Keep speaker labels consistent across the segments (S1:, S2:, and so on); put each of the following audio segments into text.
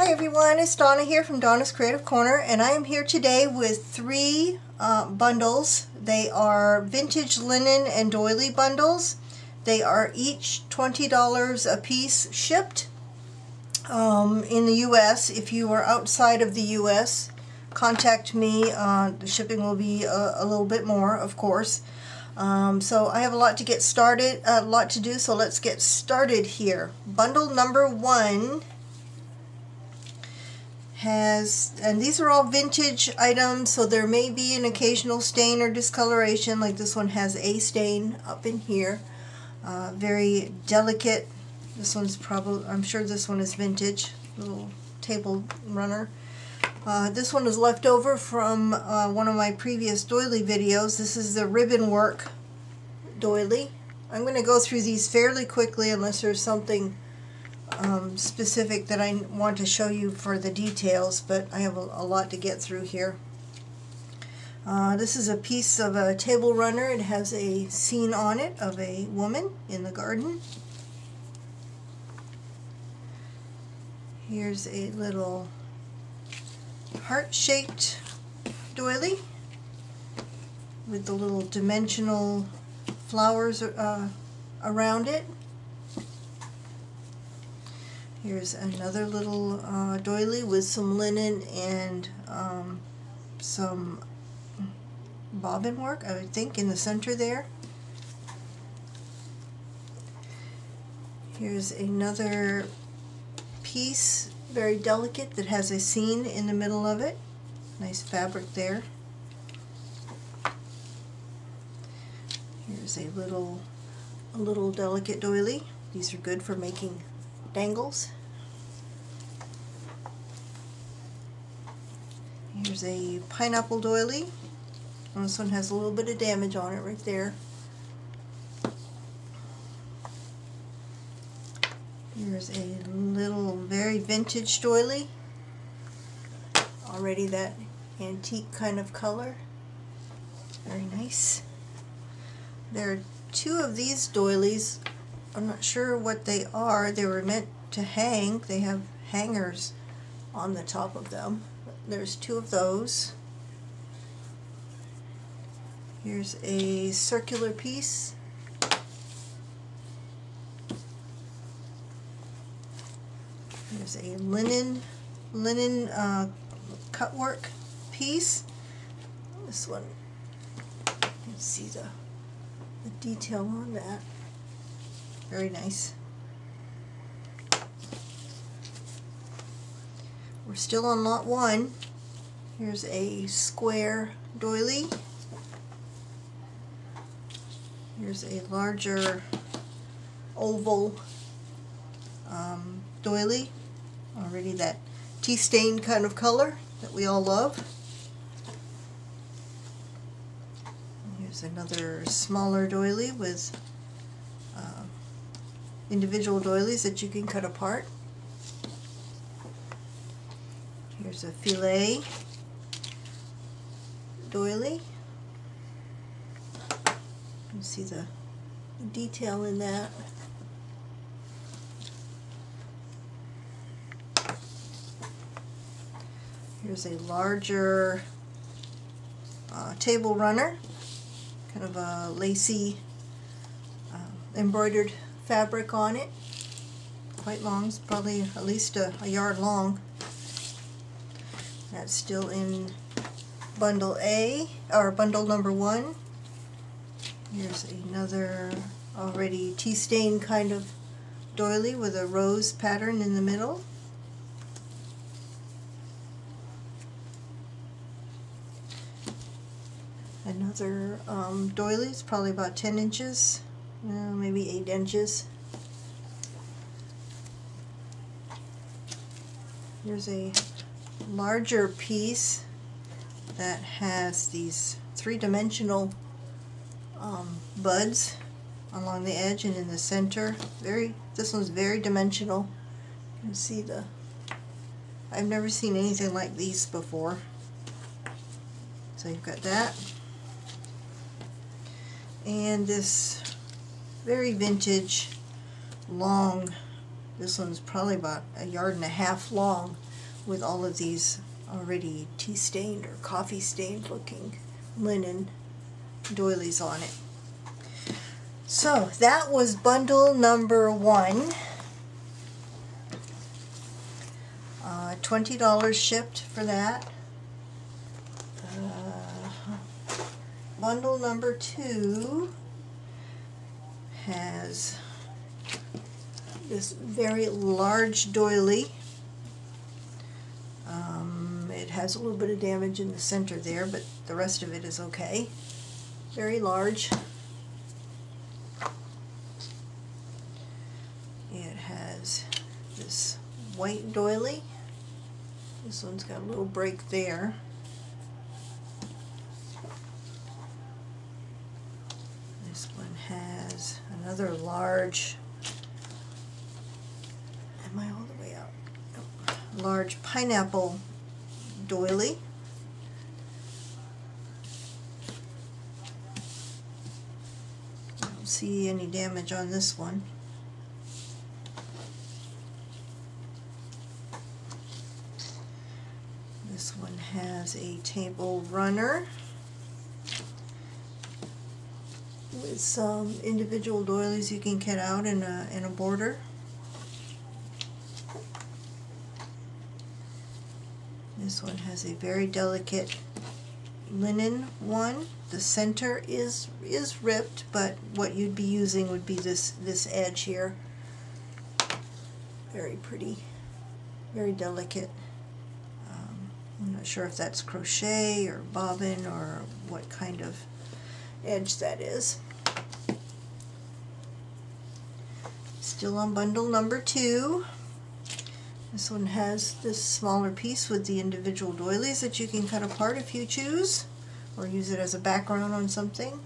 S1: Hi everyone, it's Donna here from Donna's Creative Corner, and I am here today with three bundles. They are vintage linen and doily bundles. They are each $20 a piece, shipped in the US. If you are outside of the US, contact me. The shipping will be a little bit more, of course. So I have a lot to get started, a lot to do, so let's get started here. Bundle number one has, and these are all vintage items, so there may be an occasional stain or discoloration, like this one has a stain up in here. Very delicate. This one's probably, I'm sure this one is vintage, little table runner. This one is left over from one of my previous doily videos. This is the ribbon work doily. I'm going to go through these fairly quickly unless there's something specific that I want to show you for the details, but I have a lot to get through here. This is a piece of a table runner. It has a scene on it of a woman in the garden. Here's a little heart-shaped doily with the little dimensional flowers around it. Here's another little doily with some linen and some bobbin work, I would think, in the center there. Here's another piece, very delicate, that has a scene in the middle of it. Nice fabric there. Here's a little delicate doily. These are good for making dangles. Here's a pineapple doily. And this one has a little bit of damage on it right there. Here's a little very vintage doily. Already that antique kind of color. Very nice. There are two of these doilies. I'm not sure what they are. They were meant to hang. They have hangers on the top of them. There's two of those. Here's a circular piece. There's a linen cutwork piece. This one, you can see the detail on that. Very nice. We're still on lot one. Here's a square doily. Here's a larger oval doily. Already that tea-stained kind of color that we all love. Here's another smaller doily with individual doilies that you can cut apart. Here's a filet doily. You can see the detail in that. Here's a larger table runner, kind of a lacy embroidered fabric on it. Quite long, it's probably at least a yard long. That's still in bundle A, or bundle number one. Here's another already tea-stained kind of doily with a rose pattern in the middle. Another doily, it's probably about 10 inches, maybe 8 inches. Here's a larger piece that has these three-dimensional buds along the edge and in the center. This one's very dimensional. You can see I've never seen anything like these before. So you've got that. And this very vintage long, this one's probably about 1.5 yards long, with all of these already tea stained or coffee stained looking linen doilies on it. So that was bundle number 1. $20 shipped for that. Bundle number 2 has this very large doily. It has a little bit of damage in the center there, but the rest of it is okay. Very large. It has this white doily. This one's got a little break there. This one has another large, am I all the way out? Nope. Large pineapple doily. I don't see any damage on this one. This one has a table runner with some individual doilies you can cut out in a border. This one has a very delicate linen one. The center is ripped, but what you'd be using would be this edge here. Very pretty, very delicate. I'm not sure if that's crochet or bobbin or what kind of edge that is. Still on bundle number 2. This one has this smaller piece with the individual doilies that you can cut apart if you choose, or use it as a background on something.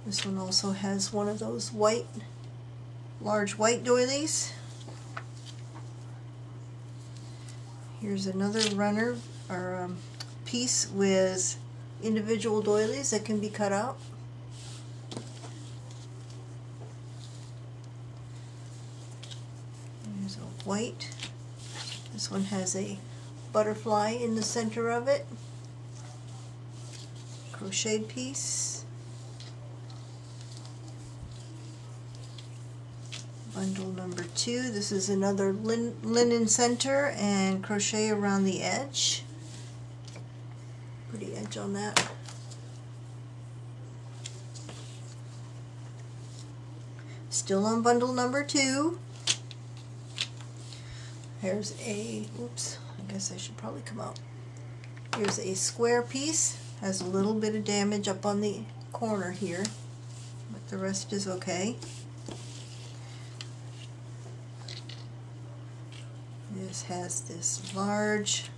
S1: This one also has one of those large white doilies. Here's another runner or piece with individual doilies that can be cut out. There's a white. This one has a butterfly in the center of it. Crocheted piece. Bundle number 2. This is another linen center and crochet around the edge. Pretty edge on that. Still on bundle number 2. Here's a, oops, I guess I should probably come out. Here's a square piece. Has a little bit of damage up on the corner here, but the rest is okay. This has this large,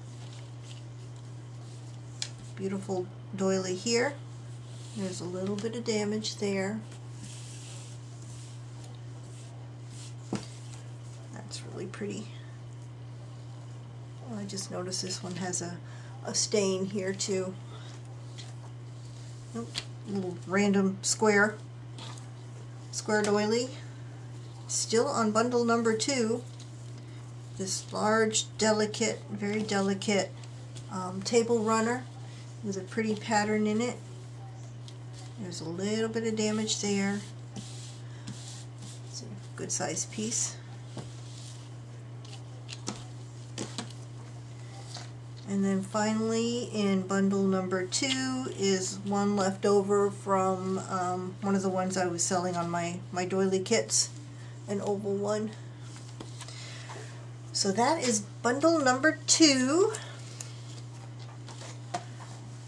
S1: beautiful doily here. There's a little bit of damage there. That's really pretty. I just noticed this one has a stain here too. Nope, a little random square doily. Still on bundle number 2. This large, delicate, very delicate table runner with a pretty pattern in it. There's a little bit of damage there. It's a good sized piece. And then finally in bundle number 2 is one left over from one of the ones I was selling on my doily kits, an oval one. So that is bundle number 2.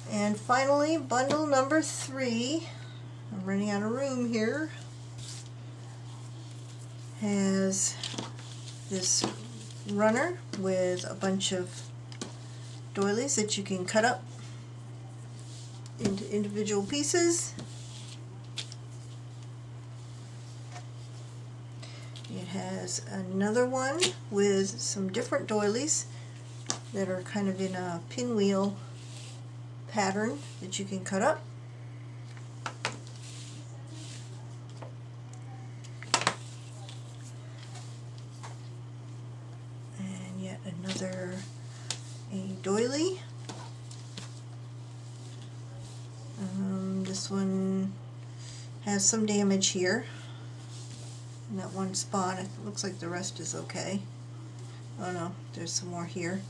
S1: And finally bundle number 3, I'm running out of room here, has this runner with a bunch of doilies that you can cut up into individual pieces. It has another one with some different doilies that are kind of in a pinwheel pattern that you can cut up. And yet another doily. This one has some damage here in that one spot. It looks like the rest is okay. Oh no, there's some more here.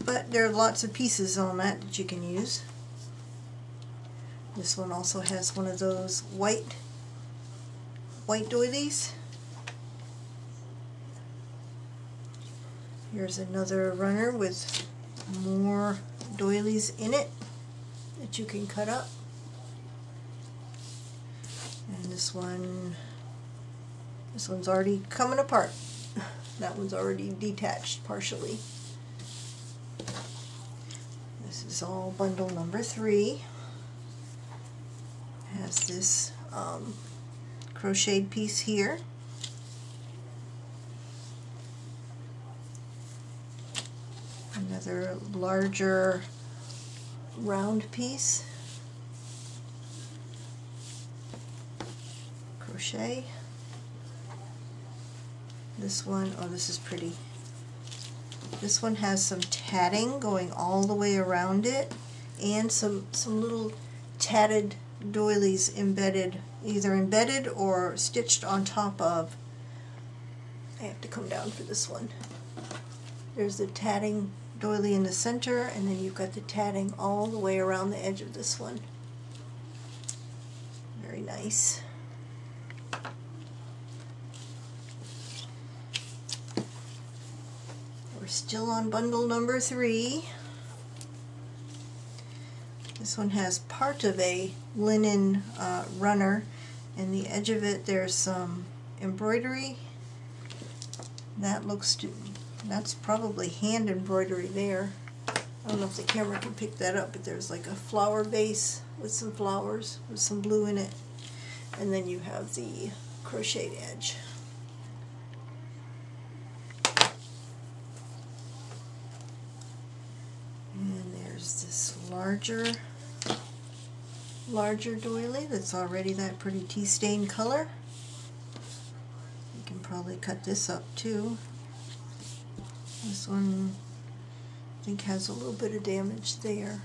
S1: But there are lots of pieces on that you can use. This one also has one of those white doilies. Here's another runner with more doilies in it that you can cut up. And this one's already coming apart. That one's already detached partially. This is all bundle number 3. Has this crocheted piece here. Another larger round piece. Crochet. This one, oh, this is pretty. This one has some tatting going all the way around it, and some little tatted doilies embedded, either embedded or stitched on top of. I have to come down for this one. There's the tatting doily in the center, and then you've got the tatting all the way around the edge of this one. Very nice. We're still on bundle number 3. This one has part of a linen runner, and the edge of it there's some embroidery. That's probably hand embroidery there. I don't know if the camera can pick that up, but there's like a flower base with some flowers with some blue in it, and then you have the crocheted edge. And there's this larger doily that's already that pretty tea stain color. You can probably cut this up too. This one I think has a little bit of damage there.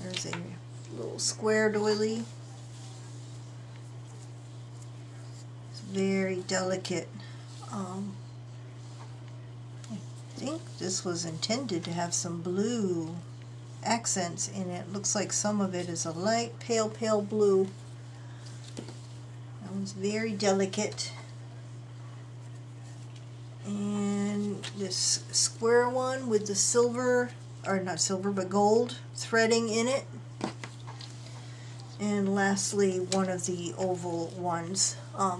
S1: There's a little square doily. It's very delicate. I think this was intended to have some blue accents in it. Looks like some of it is a light pale blue. That one's very delicate. And this square one with the silver, or not silver but gold threading in it. And lastly, one of the oval ones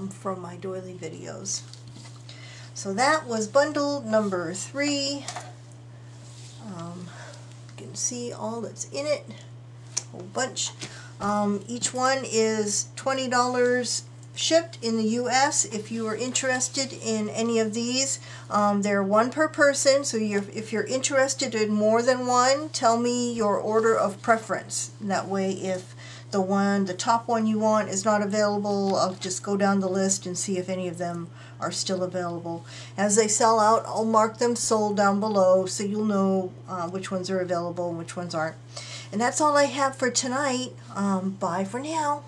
S1: from my doily videos. So that was bundle number 3. You can see all that's in it, a whole bunch. Each one is $20 shipped in the US. If you are interested in any of these, they're one per person, so if you're interested in more than one, tell me your order of preference. That way, if the top one you want is not available, I'll just go down the list and see if any of them are still available. As they sell out, I'll mark them sold down below so you'll know which ones are available and which ones aren't. And that's all I have for tonight. Bye for now.